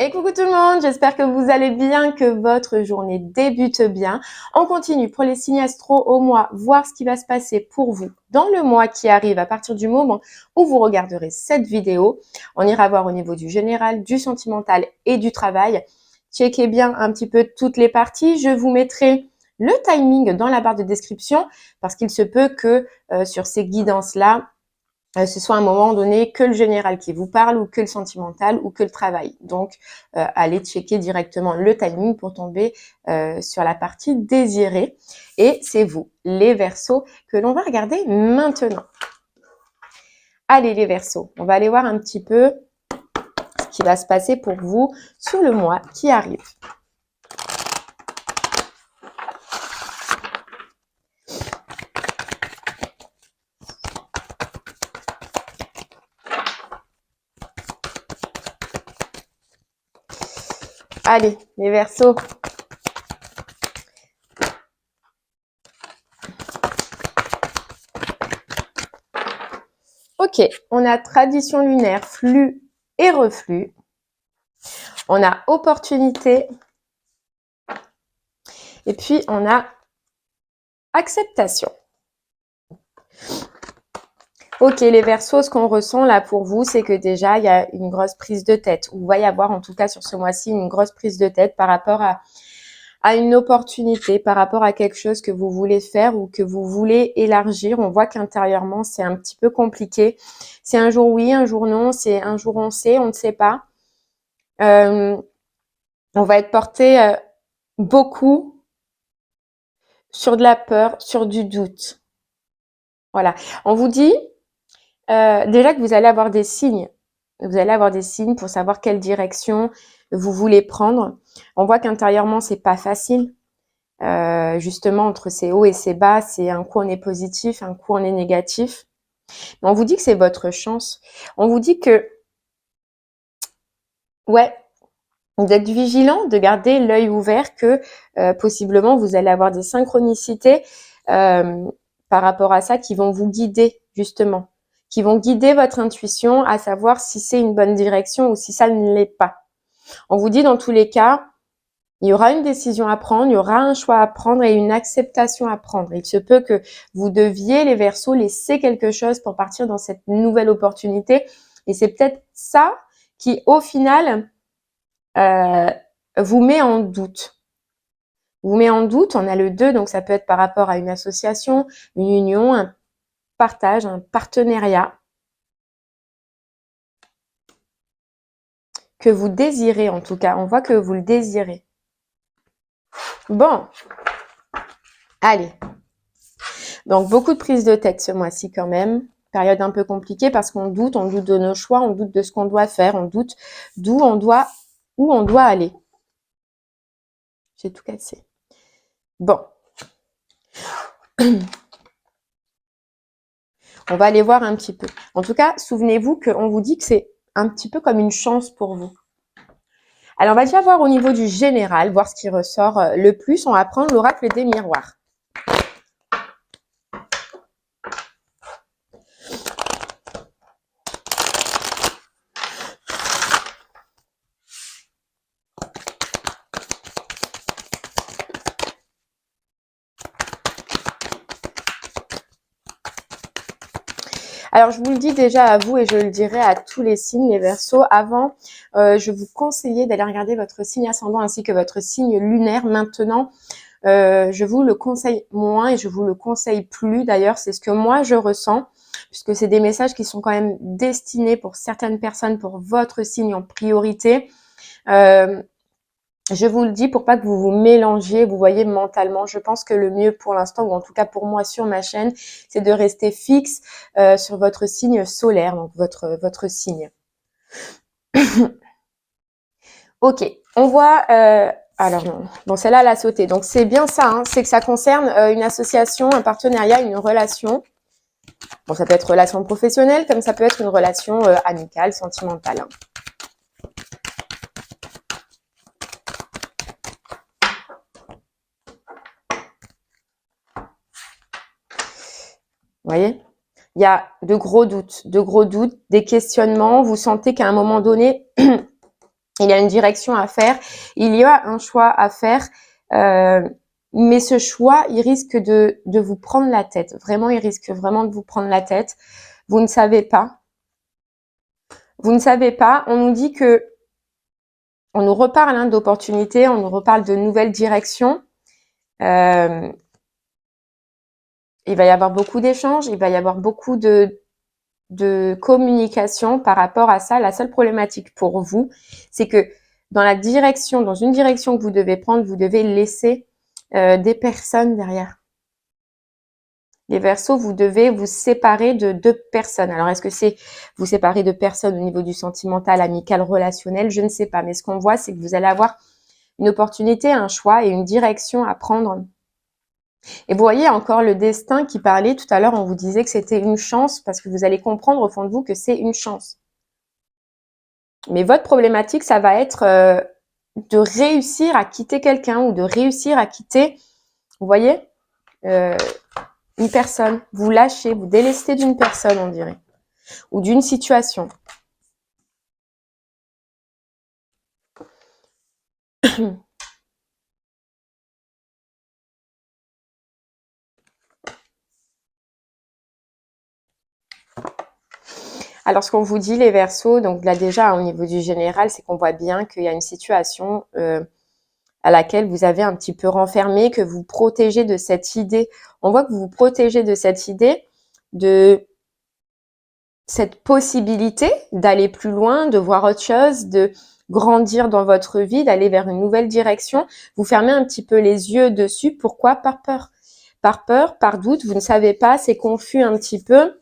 Et coucou tout le monde, j'espère que vous allez bien, que votre journée débute bien. On continue pour les signes astro au mois, voir ce qui va se passer pour vous dans le mois qui arrive à partir du moment où vous regarderez cette vidéo. On ira voir au niveau du général, du sentimental et du travail. Checkez bien un petit peu toutes les parties. Je vous mettrai le timing dans la barre de description parce qu'il se peut que sur ces guidances-là, ce soit à un moment donné que le général qui vous parle ou que le sentimental ou que le travail. Donc, allez checker directement le timing pour tomber sur la partie désirée. Et c'est vous, les Verseaux, que l'on va regarder maintenant. Allez, les Verseaux, on va aller voir un petit peu ce qui va se passer pour vous sur le mois qui arrive. Allez, les Verseaux. Ok, on a tradition lunaire, flux et reflux. On a opportunité. Et puis, on a acceptation. Ok, les Verseaux, ce qu'on ressent là pour vous, c'est que déjà, il y a une grosse prise de tête. Ou il va y avoir, en tout cas sur ce mois-ci, une grosse prise de tête par rapport à une opportunité, par rapport à quelque chose que vous voulez faire ou que vous voulez élargir. On voit qu'intérieurement, c'est un petit peu compliqué. C'est un jour oui, un jour non. C'est un jour on sait, on ne sait pas. On va être porté beaucoup sur de la peur, sur du doute. Voilà. On vous dit déjà que vous allez avoir des signes. Vous allez avoir des signes pour savoir quelle direction vous voulez prendre. On voit qu'intérieurement, c'est pas facile. Justement, entre ces hauts et ces bas, c'est un coup on est positif, un coup on est négatif. Mais on vous dit que c'est votre chance. On vous dit que, ouais, d'être vigilant, de garder l'œil ouvert, que possiblement vous allez avoir des synchronicités par rapport à ça qui vont vous guider justement, qui vont guider votre intuition à savoir si c'est une bonne direction ou si ça ne l'est pas. On vous dit dans tous les cas, il y aura une décision à prendre, il y aura un choix à prendre et une acceptation à prendre. Il se peut que vous deviez, les Verseaux, laisser quelque chose pour partir dans cette nouvelle opportunité. Et c'est peut-être ça qui, au final, vous met en doute. Vous met en doute, on a le 2, donc ça peut être par rapport à une association, une union, un partage, un partenariat que vous désirez en tout cas. On voit que vous le désirez. Bon, allez. Donc beaucoup de prise de tête ce mois-ci quand même. Période un peu compliquée parce qu'on doute de nos choix, on doute de ce qu'on doit faire, on doute où on doit aller. J'ai tout cassé. Bon. On va aller voir un petit peu. En tout cas, souvenez-vous qu'on vous dit que c'est un petit peu comme une chance pour vous. Alors, on va déjà voir au niveau du général, voir ce qui ressort le plus. On va prendre l'oracle des miroirs. Alors, je vous le dis déjà à vous et je le dirai à tous les signes, les Verseaux. Avant, je vous conseillais d'aller regarder votre signe ascendant ainsi que votre signe lunaire. Maintenant, je vous le conseille moins et je vous le conseille plus. D'ailleurs, c'est ce que moi, je ressens puisque c'est des messages qui sont quand même destinés pour certaines personnes, pour votre signe en priorité. Je vous le dis pour pas que vous vous mélangiez, vous voyez mentalement. Je pense que le mieux pour l'instant, ou en tout cas pour moi sur ma chaîne, c'est de rester fixe sur votre signe solaire, donc votre signe. Ok, on voit... alors non, bon celle-là elle a sauté. Donc c'est bien ça, hein, c'est que ça concerne une association, un partenariat, une relation. Bon, ça peut être relation professionnelle, comme ça peut être une relation amicale, sentimentale. Hein. Vous voyez, il y a de gros doutes, des questionnements. Vous sentez qu'à un moment donné, Il y a une direction à faire, il y a un choix à faire, mais ce choix, il risque de vous prendre la tête. Vraiment, il risque vraiment de vous prendre la tête. Vous ne savez pas. Vous ne savez pas. On nous dit que, on nous reparle hein, d'opportunités, on nous reparle de nouvelles directions. Il va y avoir beaucoup d'échanges, il va y avoir beaucoup de communication par rapport à ça. La seule problématique pour vous, c'est que dans une direction que vous devez prendre, vous devez laisser des personnes derrière. Les Verseaux, vous devez vous séparer de 2 personnes. Alors, est-ce que c'est vous séparer de personnes au niveau du sentimental, amical, relationnel? Je ne sais pas. Mais ce qu'on voit, c'est que vous allez avoir une opportunité, un choix et une direction à prendre. Et vous voyez encore le destin qui parlait tout à l'heure, on vous disait que c'était une chance parce que vous allez comprendre au fond de vous que c'est une chance. Mais votre problématique, ça va être de réussir à quitter quelqu'un ou de réussir à quitter, vous voyez, une personne. Vous lâchez, vous délestez d'une personne, on dirait, ou d'une situation. Alors, ce qu'on vous dit, les Verseaux, donc là déjà, au niveau du général, c'est qu'on voit bien qu'il y a une situation à laquelle vous avez un petit peu renfermé, que vous protégez de cette idée. On voit que vous vous protégez de cette idée, de cette possibilité d'aller plus loin, de voir autre chose, de grandir dans votre vie, d'aller vers une nouvelle direction. Vous fermez un petit peu les yeux dessus. Pourquoi? Par peur. Par peur, par doute, vous ne savez pas, c'est confus un petit peu.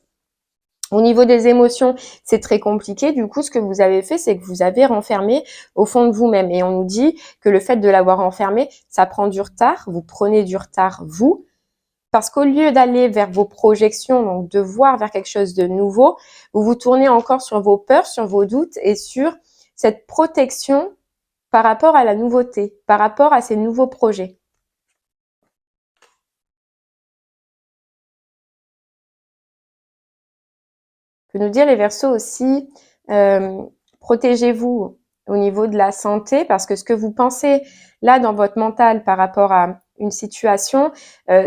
Au niveau des émotions, c'est très compliqué. Du coup, ce que vous avez fait, c'est que vous avez renfermé au fond de vous-même. Et on nous dit que le fait de l'avoir enfermé, ça prend du retard. Vous prenez du retard, vous. Parce qu'au lieu d'aller vers vos projections, donc de voir vers quelque chose de nouveau, vous vous tournez encore sur vos peurs, sur vos doutes et sur cette protection par rapport à la nouveauté, par rapport à ces nouveaux projets. Je peux nous dire les Verseaux aussi, protégez-vous au niveau de la santé parce que ce que vous pensez là dans votre mental par rapport à une situation,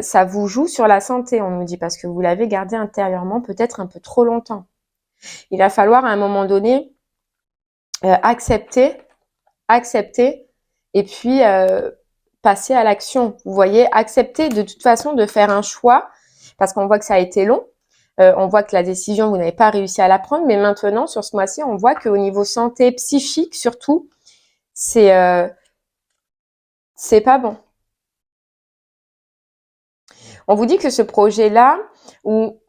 ça vous joue sur la santé, on nous dit, parce que vous l'avez gardé intérieurement peut-être un peu trop longtemps. Il va falloir à un moment donné accepter et puis passer à l'action. Vous voyez, accepter de toute façon de faire un choix parce qu'on voit que ça a été long. On voit que la décision, vous n'avez pas réussi à la prendre, mais maintenant, sur ce mois-ci, on voit qu'au niveau santé psychique, surtout, c'est pas bon. On vous dit que ce projet-là, ou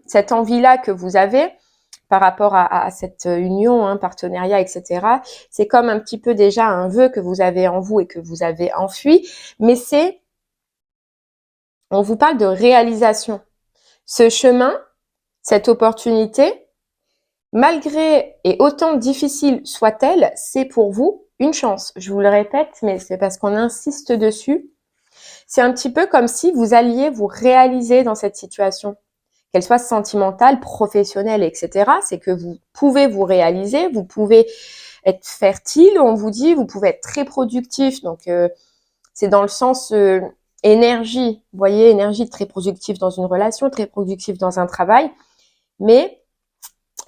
cette envie-là que vous avez par rapport à cette union, hein, partenariat, etc., c'est comme un petit peu déjà un vœu que vous avez en vous et que vous avez enfui, mais on vous parle de réalisation. Ce chemin, cette opportunité, malgré et autant difficile soit-elle, c'est pour vous une chance. Je vous le répète, mais c'est parce qu'on insiste dessus. C'est un petit peu comme si vous alliez vous réaliser dans cette situation, qu'elle soit sentimentale, professionnelle, etc. C'est que vous pouvez vous réaliser, vous pouvez être fertile, on vous dit, vous pouvez être très productif. Donc, c'est dans le sens énergie, vous voyez, énergie très productive dans une relation, très productive dans un travail. Mais,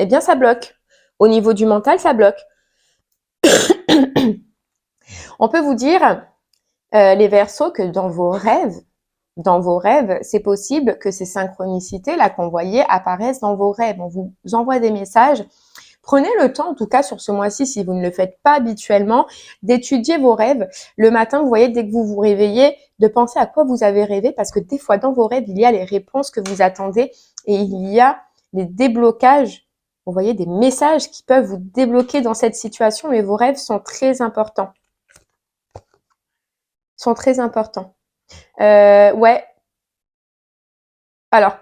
eh bien, ça bloque. Au niveau du mental, ça bloque. On peut vous dire, les Verseaux, que dans vos rêves, c'est possible que ces synchronicités là qu'on voyait apparaissent dans vos rêves. On vous envoie des messages. Prenez le temps, en tout cas sur ce mois-ci, si vous ne le faites pas habituellement, d'étudier vos rêves. Le matin, vous voyez, dès que vous vous réveillez, de penser à quoi vous avez rêvé, parce que des fois, dans vos rêves, il y a les réponses que vous attendez et il y a les déblocages. Vous voyez, des messages qui peuvent vous débloquer dans cette situation, mais vos rêves sont très importants. Sont très importants. Ouais. Alors,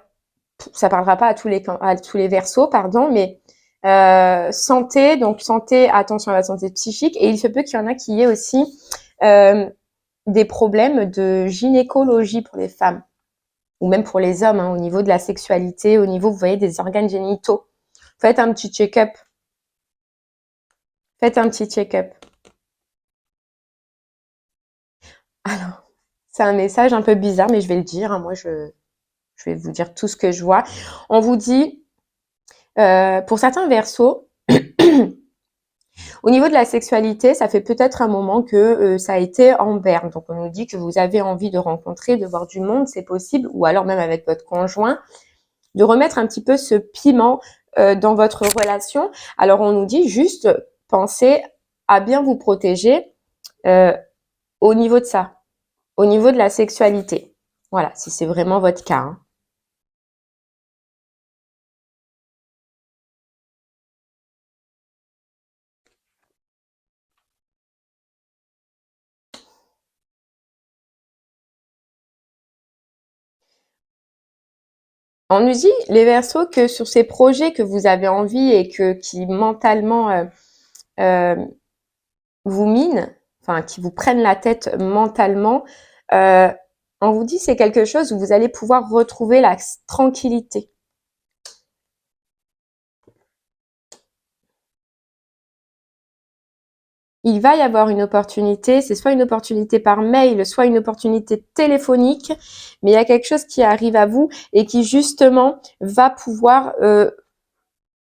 ça parlera pas à tous les Verseaux, pardon, mais santé, donc santé, attention à la santé psychique, et il se peut qu'il y en a qui aient aussi des problèmes de gynécologie pour les femmes, ou même pour les hommes, hein, au niveau de la sexualité, au niveau, vous voyez, des organes génitaux. Faites un petit check-up. Faites un petit check-up. Alors, c'est un message un peu bizarre, mais je vais le dire, hein. Moi, je vais vous dire tout ce que je vois. On vous dit, pour certains Verseaux, au niveau de la sexualité, ça fait peut-être un moment que ça a été en berne. Donc, on nous dit que vous avez envie de rencontrer, de voir du monde, c'est possible, ou alors même avec votre conjoint, de remettre un petit peu ce piment dans votre relation. Alors, on nous dit juste, pensez à bien vous protéger au niveau de ça, au niveau de la sexualité. Voilà, si c'est vraiment votre cas, hein. On nous dit, les Verseaux, que sur ces projets que vous avez envie et qui mentalement euh, vous minent, enfin qui vous prennent la tête mentalement, euh, on vous dit c'est quelque chose où vous allez pouvoir retrouver la tranquillité. Il va y avoir une opportunité, c'est soit une opportunité par mail, soit une opportunité téléphonique, mais il y a quelque chose qui arrive à vous et qui justement va pouvoir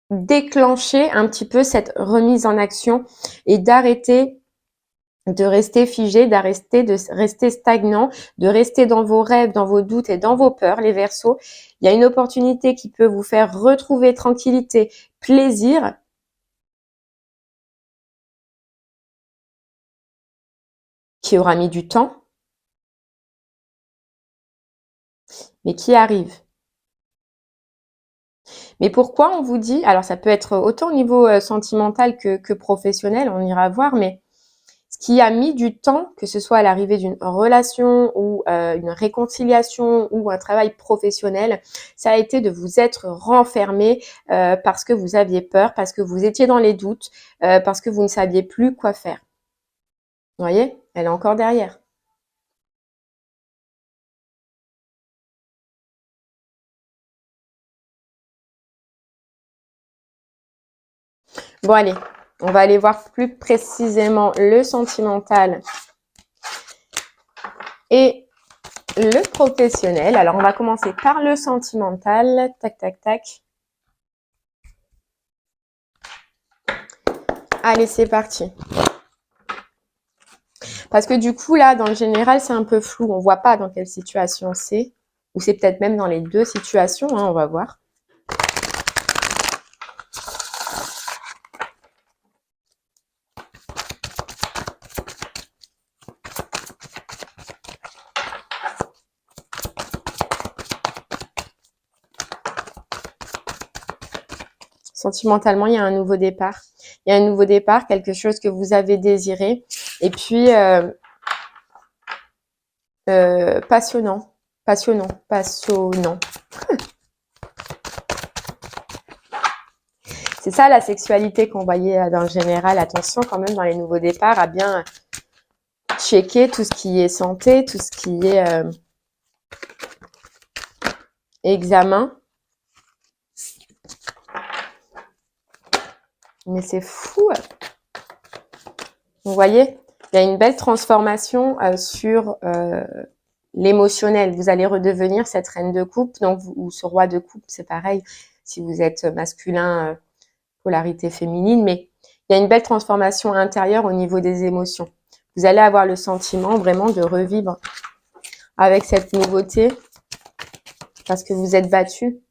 déclencher un petit peu cette remise en action et d'arrêter de rester figé, de rester stagnant, de rester dans vos rêves, dans vos doutes et dans vos peurs, les Verseaux. Il y a une opportunité qui peut vous faire retrouver tranquillité, plaisir, qui aura mis du temps, mais qui arrive. Mais pourquoi on vous dit, alors ça peut être autant au niveau sentimental que professionnel, on ira voir, mais ce qui a mis du temps, que ce soit à l'arrivée d'une relation ou une réconciliation ou un travail professionnel, ça a été de vous être renfermé parce que vous aviez peur, parce que vous étiez dans les doutes, parce que vous ne saviez plus quoi faire. Vous voyez, elle est encore derrière. Bon, allez, on va aller voir plus précisément le sentimental et le professionnel. Alors, on va commencer par le sentimental. Tac, tac, tac. Allez, c'est parti. Parce que du coup, là, dans le général, c'est un peu flou. On voit pas dans quelle situation c'est. Ou c'est peut-être même dans les deux situations, hein, on va voir. Sentimentalement, il y a un nouveau départ. Il y a un nouveau départ, quelque chose que vous avez désiré. Et puis, passionnant. Passionnant. Passionnant. C'est ça la sexualité qu'on voyait dans le général. Attention quand même dans les nouveaux départs à bien checker tout ce qui est santé, tout ce qui est examen. Mais c'est fou. Vous voyez, il y a une belle transformation sur l'émotionnel. Vous allez redevenir cette reine de coupe, donc ou ce roi de coupe, c'est pareil. Si vous êtes masculin, polarité féminine, mais il y a une belle transformation intérieure au niveau des émotions. Vous allez avoir le sentiment vraiment de revivre avec cette nouveauté parce que vous êtes battu.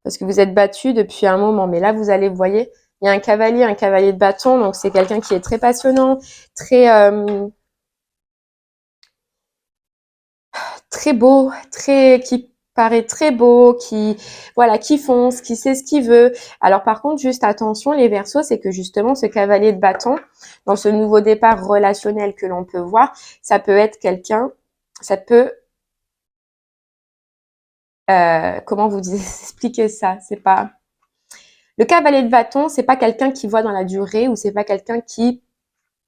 Parce que vous êtes battu depuis un moment. Mais là, vous allez, vous voyez, il y a un cavalier de bâton. Donc, c'est quelqu'un qui est très passionnant, très, très beau, qui paraît très beau, voilà, qui fonce, qui sait ce qu'il veut. Alors, par contre, juste attention, les Verseaux, c'est que justement, ce cavalier de bâton, dans ce nouveau départ relationnel que l'on peut voir, ça peut être quelqu'un, ça peut comment vous expliquer ça? C'est pas le cavalier de bâton, c'est pas quelqu'un qui voit dans la durée ou c'est pas quelqu'un qui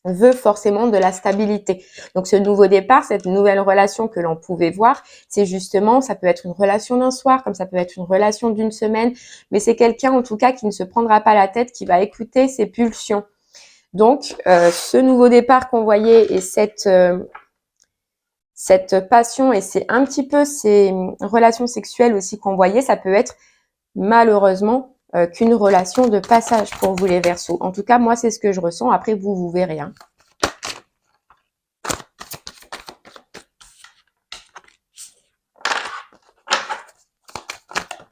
veut forcément de la stabilité. Donc ce nouveau départ, cette nouvelle relation que l'on pouvait voir, c'est justement, ça peut être une relation d'un soir, comme ça peut être une relation d'une semaine, mais c'est quelqu'un en tout cas qui ne se prendra pas la tête, qui va écouter ses pulsions. Donc ce nouveau départ qu'on voyait et cette cette passion et c'est un petit peu ces relations sexuelles aussi qu'on voyait, ça peut être malheureusement qu'une relation de passage pour vous les Verseaux. En tout cas, moi, c'est ce que je ressens. Après, vous verrez. Hein.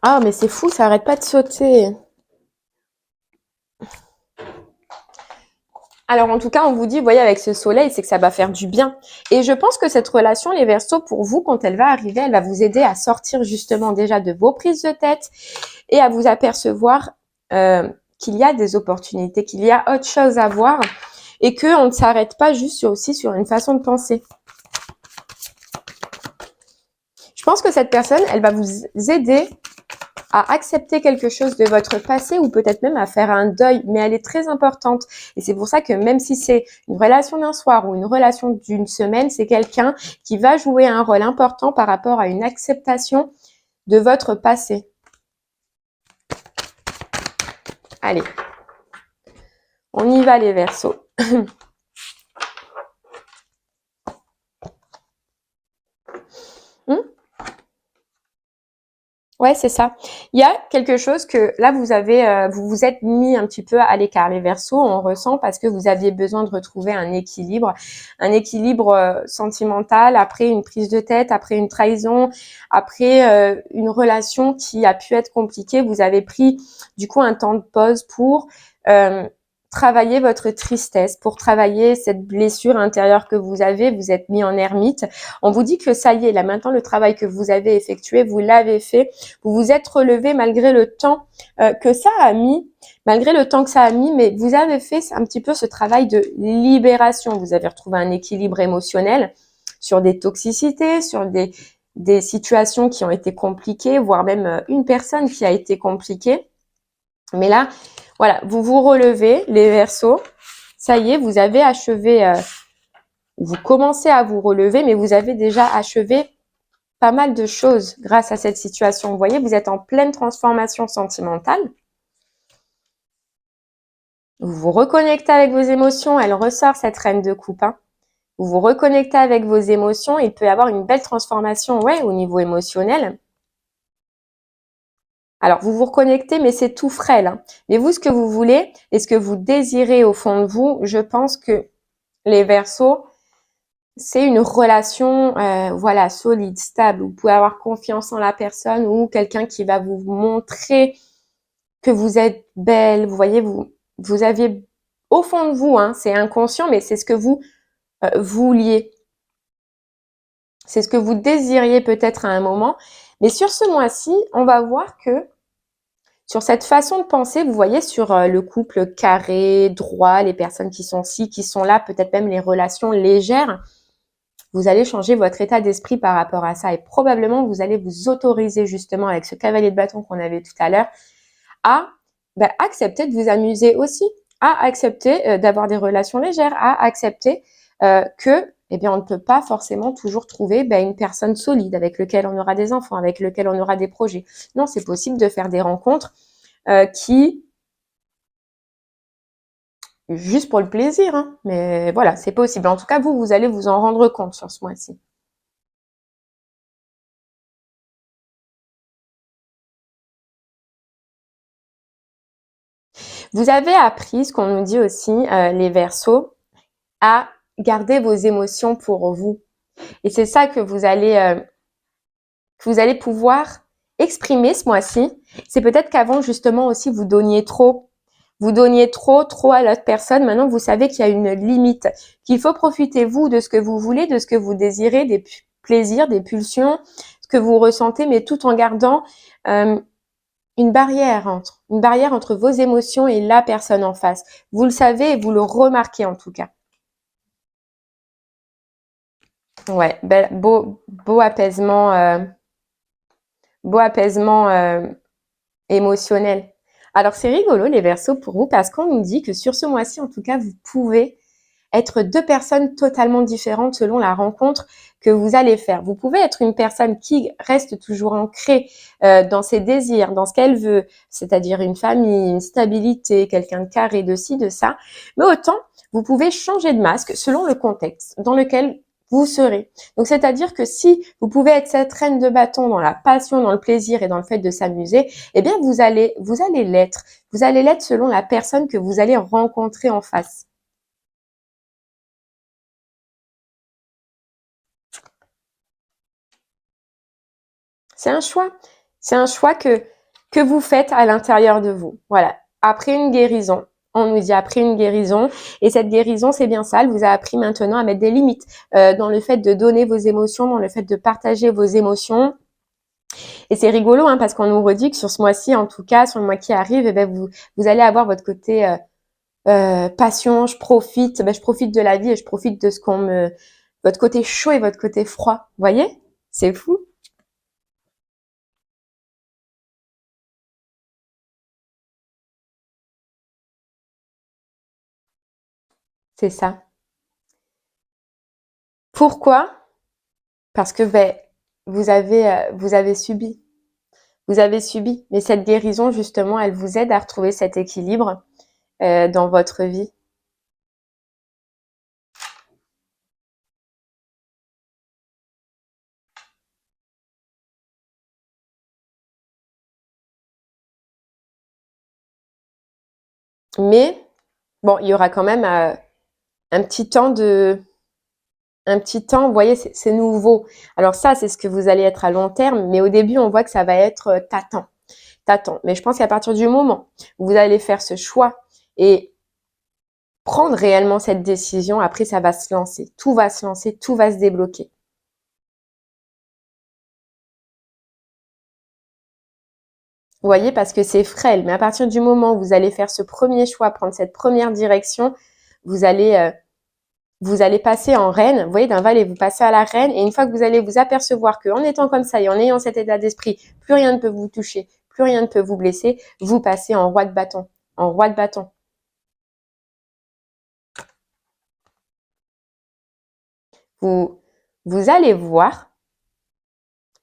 Ah, mais c'est fou, ça arrête pas de sauter. Alors en tout cas, on vous dit, vous voyez, avec ce soleil, c'est que ça va faire du bien. Et je pense que cette relation, les Verseaux, pour vous, quand elle va arriver, elle va vous aider à sortir justement déjà de vos prises de tête et à vous apercevoir qu'il y a des opportunités, qu'il y a autre chose à voir et qu'on ne s'arrête pas juste aussi sur une façon de penser. Je pense que cette personne, elle va vous aider à accepter quelque chose de votre passé ou peut-être même à faire un deuil, mais elle est très importante. Et c'est pour ça que même si c'est une relation d'un soir ou une relation d'une semaine, c'est quelqu'un qui va jouer un rôle important par rapport à une acceptation de votre passé. Allez, on y va les Verseaux. Ouais, c'est ça. Il y a quelque chose que là vous avez, vous vous êtes mis un petit peu à l'écart. Les Verseaux, on ressent parce que vous aviez besoin de retrouver un équilibre sentimental après une prise de tête, après une trahison, après une relation qui a pu être compliquée. Vous avez pris du coup un temps de pause pour travailler votre tristesse, pour travailler cette blessure intérieure que vous avez. Vous êtes mis en ermite. On vous dit que ça y est, là maintenant le travail que vous avez effectué, vous l'avez fait. Vous vous êtes relevé malgré le temps que ça a mis, mais vous avez fait un petit peu ce travail de libération. Vous avez retrouvé un équilibre émotionnel sur des toxicités, sur des situations qui ont été compliquées, voire même une personne qui a été compliquée. Mais là, voilà, vous vous relevez, les Verseaux. Ça y est, vous avez achevé, vous commencez à vous relever, mais vous avez déjà achevé pas mal de choses grâce à cette situation. Vous voyez, vous êtes en pleine transformation sentimentale. Vous vous reconnectez avec vos émotions. Elle ressort cette reine de coupe. Hein. Vous vous reconnectez avec vos émotions. Il peut y avoir une belle transformation, ouais, au niveau émotionnel. Alors, vous vous reconnectez, mais c'est tout frais, là. Mais vous, ce que vous voulez et ce que vous désirez au fond de vous, je pense que les Verseaux, c'est une relation, voilà, solide, stable. Vous pouvez avoir confiance en la personne ou quelqu'un qui va vous montrer que vous êtes belle. Vous voyez, vous aviez au fond de vous, hein, c'est inconscient, mais c'est ce que vous vouliez. C'est ce que vous désiriez peut-être à un moment. Mais sur ce mois-ci, on va voir que sur cette façon de penser, vous voyez, sur le couple carré, droit, les personnes qui sont ci, qui sont là, peut-être même les relations légères, vous allez changer votre état d'esprit par rapport à ça. Et probablement, vous allez vous autoriser justement avec ce cavalier de bâton qu'on avait tout à l'heure à accepter de vous amuser aussi, à accepter d'avoir des relations légères, à accepter que eh bien, on ne peut pas forcément toujours trouver une personne solide avec laquelle on aura des enfants, avec laquelle on aura des projets. Non, c'est possible de faire des rencontres qui, juste pour le plaisir, hein, mais voilà, c'est possible. En tout cas, vous allez vous en rendre compte sur ce mois-ci. Vous avez appris, ce qu'on nous dit aussi, les Verseaux, à garder vos émotions pour vous. Et c'est ça que vous allez pouvoir exprimer ce mois-ci. C'est peut-être qu'avant, justement, aussi, vous donniez trop. Vous donniez trop à l'autre personne. Maintenant, vous savez qu'il y a une limite, qu'il faut profiter, vous, de ce que vous voulez, de ce que vous désirez, des plaisirs, des pulsions, ce que vous ressentez, mais tout en gardant une barrière entre vos émotions et la personne en face. Vous le savez et vous le remarquez en tout cas. Ouais, beau apaisement émotionnel. Alors c'est rigolo les Verseaux pour vous parce qu'on nous dit que sur ce mois-ci en tout cas vous pouvez être deux personnes totalement différentes selon la rencontre que vous allez faire. Vous pouvez être une personne qui reste toujours ancrée dans ses désirs, dans ce qu'elle veut, c'est-à-dire une famille, une stabilité, quelqu'un de carré, de ci, de ça. Mais autant, vous pouvez changer de masque selon le contexte dans lequel vous serez. Donc, c'est-à-dire que si vous pouvez être cette reine de bâton dans la passion, dans le plaisir et dans le fait de s'amuser, eh bien, vous allez l'être. Vous allez l'être selon la personne que vous allez rencontrer en face. C'est un choix. C'est un choix que vous faites à l'intérieur de vous. Voilà. Après une guérison, on nous dit après une guérison, et cette guérison, c'est bien ça, elle vous a appris maintenant à mettre des limites dans le fait de donner vos émotions, dans le fait de partager vos émotions. Et c'est rigolo, hein, parce qu'on nous redit que sur ce mois-ci, en tout cas, sur le mois qui arrive, eh ben vous allez avoir votre côté passion, je profite de la vie et je profite de ce qu'on me... Votre côté chaud et votre côté froid, vous voyez? C'est fou. C'est ça. Pourquoi? Parce que vous avez subi. Vous avez subi. Mais cette guérison, justement, elle vous aide à retrouver cet équilibre dans votre vie. Mais bon, il y aura quand même un petit temps vous voyez, c'est nouveau. Alors ça, c'est ce que vous allez être à long terme, mais au début, on voit que ça va être tâtant. Mais je pense qu'à partir du moment où vous allez faire ce choix et prendre réellement cette décision, après, ça va se lancer. Tout va se lancer, tout va se débloquer. Vous voyez, parce que c'est frêle, mais à partir du moment où vous allez faire ce premier choix, prendre cette première direction, vous allez passer en reine. Vous voyez, d'un valet, vous passez à la reine, et une fois que vous allez vous apercevoir qu'en étant comme ça et en ayant cet état d'esprit, plus rien ne peut vous toucher, plus rien ne peut vous blesser, vous passez en roi de bâton. En roi de bâton. Vous, vous allez voir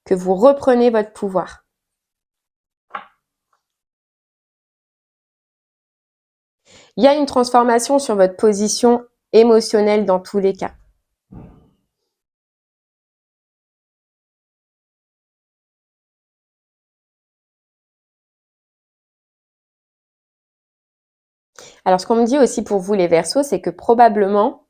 que vous reprenez votre pouvoir. Il y a une transformation sur votre position émotionnelle dans tous les cas. Alors, ce qu'on me dit aussi pour vous, les Verseaux, c'est que probablement,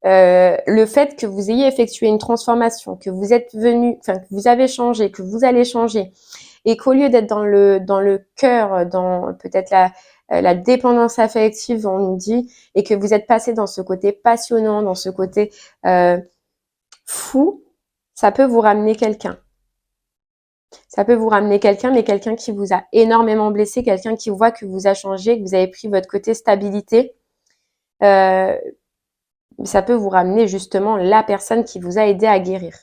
le fait que vous ayez effectué une transformation, que vous êtes venu, enfin, que vous avez changé, que vous allez changer, et qu'au lieu d'être dans le cœur, dans peut-être la dépendance affective, on nous dit, et que vous êtes passé dans ce côté passionnant, dans ce côté fou, ça peut vous ramener quelqu'un. Ça peut vous ramener quelqu'un, mais quelqu'un qui vous a énormément blessé, quelqu'un qui voit que vous a changé, que vous avez pris votre côté stabilité. Ça peut vous ramener justement la personne qui vous a aidé à guérir.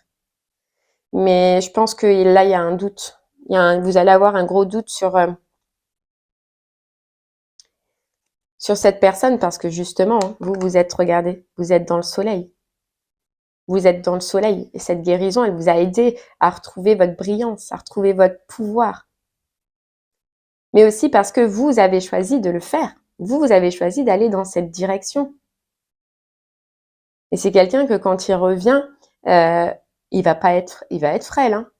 Mais je pense que là, il y a un doute. Vous allez avoir un gros doute sur cette personne parce que justement, vous êtes, regardez, vous êtes dans le soleil. Vous êtes dans le soleil. Et cette guérison, elle vous a aidé à retrouver votre brillance, à retrouver votre pouvoir. Mais aussi parce que vous avez choisi de le faire. Vous avez choisi d'aller dans cette direction. Et c'est quelqu'un que quand il revient, il va être frêle. Hein.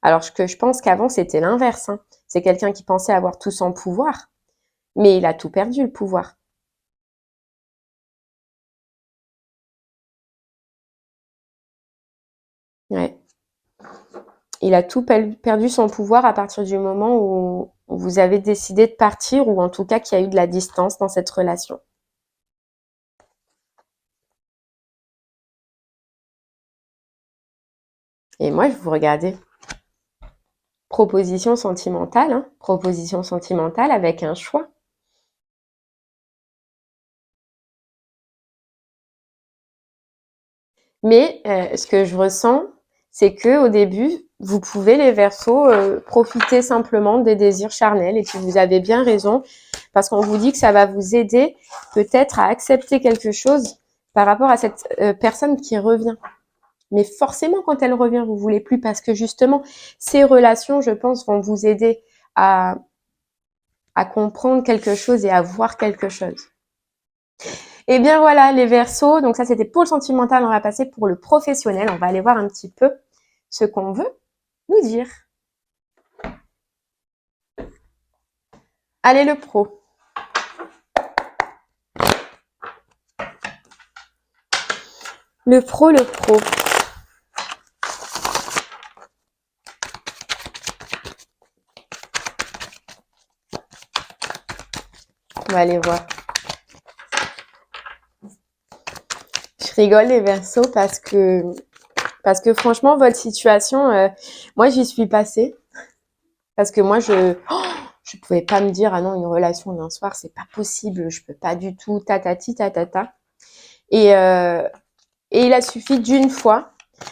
Alors que je pense qu'avant, c'était l'inverse. Hein. C'est quelqu'un qui pensait avoir tout son pouvoir, mais il a tout perdu, le pouvoir. Ouais. Il a tout perdu son pouvoir à partir du moment où vous avez décidé de partir, ou en tout cas qu'il y a eu de la distance dans cette relation. Et moi, je vous regardais. Proposition sentimentale, hein. Proposition sentimentale avec un choix. Mais ce que je ressens, c'est que au début, vous pouvez, les Verseaux, profiter simplement des désirs charnels, et puis vous avez bien raison, parce qu'on vous dit que ça va vous aider peut-être à accepter quelque chose par rapport à cette personne qui revient. Mais forcément, quand elle revient, vous voulez plus, parce que justement, ces relations, je pense, vont vous aider à comprendre quelque chose et à voir quelque chose. Et bien voilà, les Verseaux. Donc ça, c'était pour le sentimental. On va passer pour le professionnel. On va aller voir un petit peu ce qu'on veut nous dire. Allez, le pro. Le pro, le pro. On va aller voir. Je rigole les Verseaux parce que franchement, votre situation, moi, j'y suis passée. Parce que moi, je pouvais pas me dire, ah non, une relation d'un soir, c'est pas possible, je peux pas du tout, tatati, tatata. Et il a suffi d'une fois.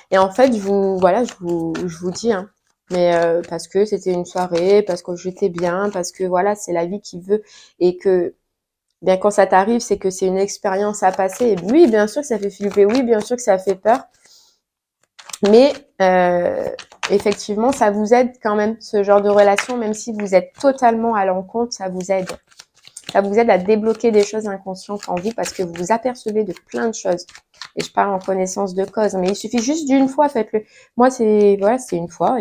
Et en fait, je vous dis, hein. Mais parce que c'était une soirée, parce que j'étais bien, parce que voilà, c'est la vie qui veut. Et que, bien, quand ça t'arrive, c'est que c'est une expérience à passer. Et oui, bien sûr que ça fait flipper, oui, bien sûr que ça fait peur. Mais effectivement, ça vous aide quand même, ce genre de relation, même si vous êtes totalement à l'encontre, ça vous aide. Ça vous aide à débloquer des choses inconscientes en vous parce que vous vous apercevez de plein de choses. Et je parle en connaissance de cause, mais il suffit juste d'une fois, faites-le. Moi, c'est une fois,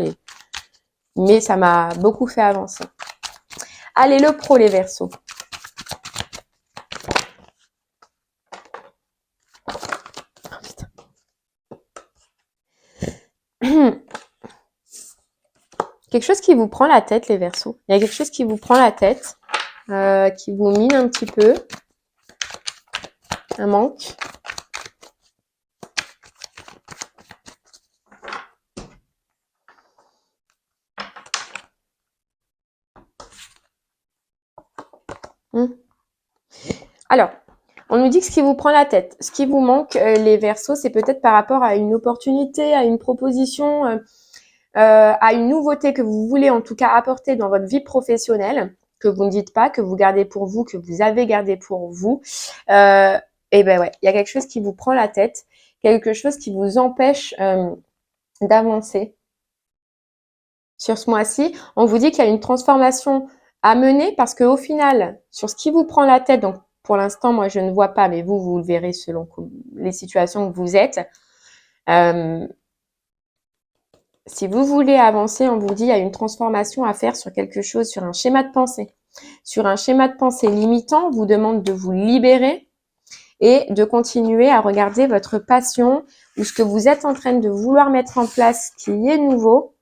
mais ça m'a beaucoup fait avancer. Allez, le pro, les Verseaux. Oh, putain. Quelque chose qui vous prend la tête, les Verseaux. Il y a quelque chose qui vous prend la tête, qui vous mine un petit peu. Un manque. Alors, on nous dit que ce qui vous prend la tête, ce qui vous manque, les Verseaux, c'est peut-être par rapport à une opportunité, à une proposition, à une nouveauté que vous voulez en tout cas apporter dans votre vie professionnelle, que vous ne dites pas, que vous gardez pour vous, que vous avez gardé pour vous. Et ben ouais, il y a quelque chose qui vous prend la tête, quelque chose qui vous empêche d'avancer. Sur ce mois-ci, on vous dit qu'il y a une transformation à mener parce qu'au final, sur ce qui vous prend la tête, donc pour l'instant, moi, je ne vois pas, mais vous le verrez selon les situations que vous êtes. Si vous voulez avancer, on vous dit il y a une transformation à faire sur quelque chose, sur un schéma de pensée. Sur un schéma de pensée limitant, on vous demande de vous libérer et de continuer à regarder votre passion ou ce que vous êtes en train de vouloir mettre en place qui est nouveau.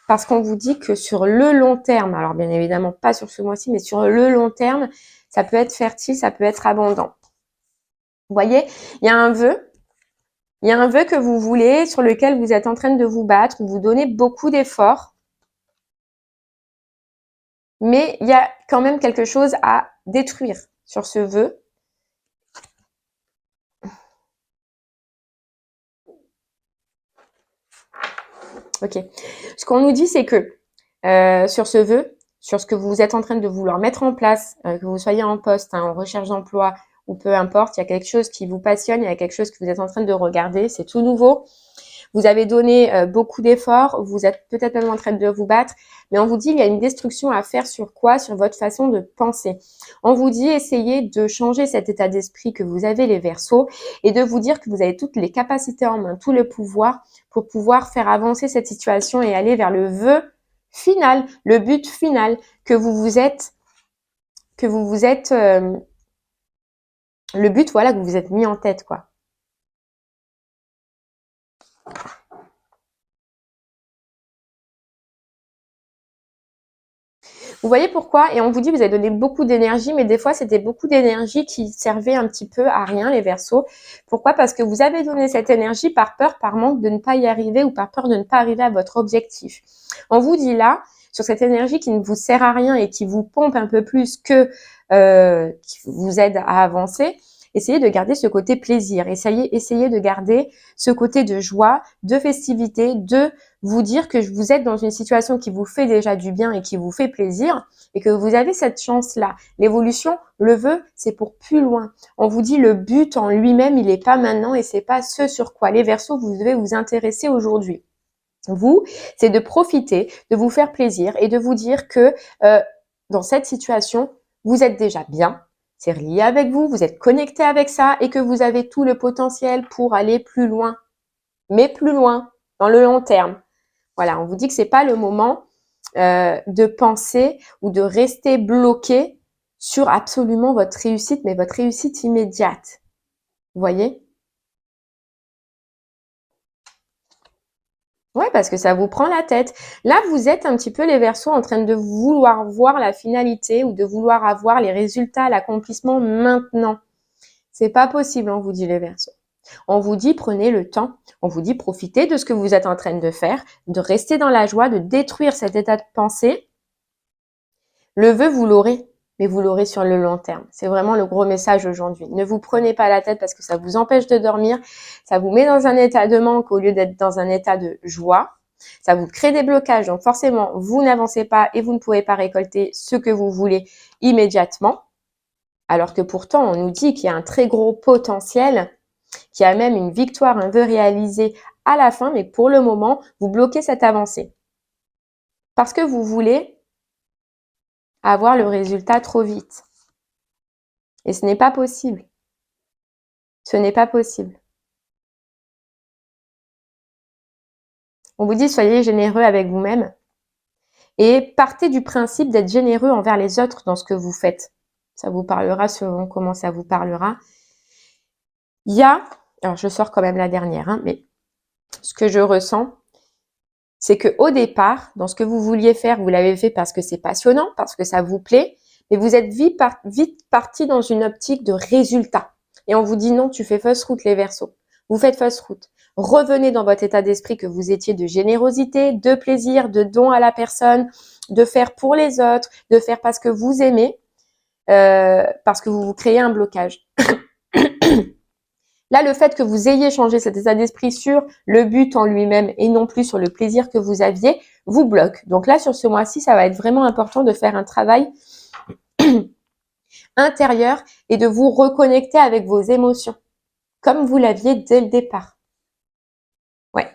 Parce qu'on vous dit que sur le long terme, alors bien évidemment pas sur ce mois-ci, mais sur le long terme, ça peut être fertile, ça peut être abondant. Vous voyez, il y a un vœu que vous voulez, sur lequel vous êtes en train de vous battre, vous donnez beaucoup d'efforts. Mais il y a quand même quelque chose à détruire sur ce vœu. Ok. Ce qu'on nous dit, c'est que sur ce vœu, sur ce que vous êtes en train de vouloir mettre en place, que vous soyez en poste, en recherche d'emploi ou peu importe, il y a quelque chose qui vous passionne, il y a quelque chose que vous êtes en train de regarder, c'est tout nouveau. Vous avez donné beaucoup d'efforts, vous êtes peut-être même en train de vous battre, mais on vous dit qu'il y a une destruction à faire sur quoi? Sur votre façon de penser. On vous dit essayez de changer cet état d'esprit que vous avez les Verseaux et de vous dire que vous avez toutes les capacités en main, tout le pouvoir pour pouvoir faire avancer cette situation et aller vers le vœu final, le but final que vous vous êtes, le but voilà que vous vous êtes mis en tête quoi. Vous voyez pourquoi? Et on vous dit que vous avez donné beaucoup d'énergie, mais des fois, c'était beaucoup d'énergie qui servait un petit peu à rien, les Verseaux. Pourquoi? Parce que vous avez donné cette énergie par peur, par manque de ne pas y arriver ou par peur de ne pas arriver à votre objectif. On vous dit là, sur cette énergie qui ne vous sert à rien et qui vous pompe un peu plus que qui vous aide à avancer, essayez de garder ce côté plaisir. Essayez de garder ce côté de joie, de festivité, de vous dire que vous êtes dans une situation qui vous fait déjà du bien et qui vous fait plaisir et que vous avez cette chance-là. L'évolution, le vœu, c'est pour plus loin. On vous dit le but en lui-même, il n'est pas maintenant et c'est pas ce sur quoi les Verseaux vous devez vous intéresser aujourd'hui. Vous, c'est de profiter, de vous faire plaisir et de vous dire que dans cette situation, vous êtes déjà bien. c'est relié avec vous, vous êtes connecté avec ça et que vous avez tout le potentiel pour aller plus loin. Mais plus loin, dans le long terme. Voilà, on vous dit que c'est pas le moment de penser ou de rester bloqué sur absolument votre réussite, mais votre réussite immédiate. Vous voyez? Ouais, parce que ça vous prend la tête. Là, vous êtes un petit peu les Verseaux en train de vouloir voir la finalité ou de vouloir avoir les résultats, l'accomplissement maintenant. C'est pas possible, on vous dit les Verseaux. On vous dit prenez le temps, on vous dit profitez de ce que vous êtes en train de faire, de rester dans la joie, de détruire cet état de pensée. Le vœu, vous l'aurez, mais vous l'aurez sur le long terme. C'est vraiment le gros message aujourd'hui. Ne vous prenez pas la tête parce que ça vous empêche de dormir, ça vous met dans un état de manque au lieu d'être dans un état de joie. Ça vous crée des blocages, donc forcément, vous n'avancez pas et vous ne pouvez pas récolter ce que vous voulez immédiatement. Alors que pourtant, on nous dit qu'il y a un très gros potentiel, qu'il y a même une victoire, un vœu réalisé à la fin, mais pour le moment, vous bloquez cette avancée. Parce que vous voulez avoir le résultat trop vite. Et ce n'est pas possible. Ce n'est pas possible. On vous dit soyez généreux avec vous-même et partez du principe d'être généreux envers les autres dans ce que vous faites. Ça vous parlera selon comment ça vous parlera. Il y a, alors je sors quand même la dernière, mais ce que je ressens, c'est que au départ, dans ce que vous vouliez faire, vous l'avez fait parce que c'est passionnant, parce que ça vous plaît, mais vous êtes vite parti dans une optique de résultat. Et on vous dit non, tu fais fausse route les Verseaux. Vous faites fausse route. Revenez dans votre état d'esprit que vous étiez de générosité, de plaisir, de don à la personne, de faire pour les autres, de faire parce que vous aimez, parce que vous vous créez un blocage. Là, le fait que vous ayez changé cet état d'esprit sur le but en lui-même et non plus sur le plaisir que vous aviez, vous bloque. Donc là, sur ce mois-ci, ça va être vraiment important de faire un travail intérieur et de vous reconnecter avec vos émotions, comme vous l'aviez dès le départ. Ouais.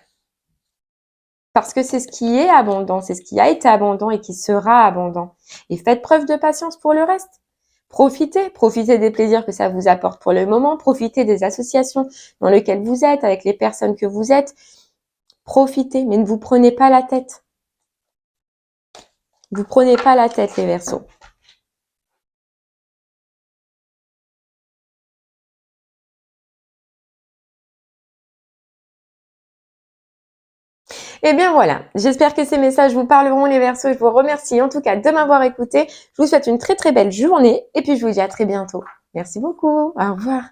Parce que c'est ce qui est abondant, c'est ce qui a été abondant et qui sera abondant. Et faites preuve de patience pour le reste. Profitez des plaisirs que ça vous apporte pour le moment, profitez des associations dans lesquelles vous êtes, avec les personnes que vous êtes. Profitez, mais ne vous prenez pas la tête. Vous prenez pas la tête, les Verseaux. Et bien voilà, j'espère que ces messages vous parleront, les Verseaux. Je vous remercie en tout cas de m'avoir écouté. Je vous souhaite une très très belle journée et puis je vous dis à très bientôt. Merci beaucoup. Au revoir.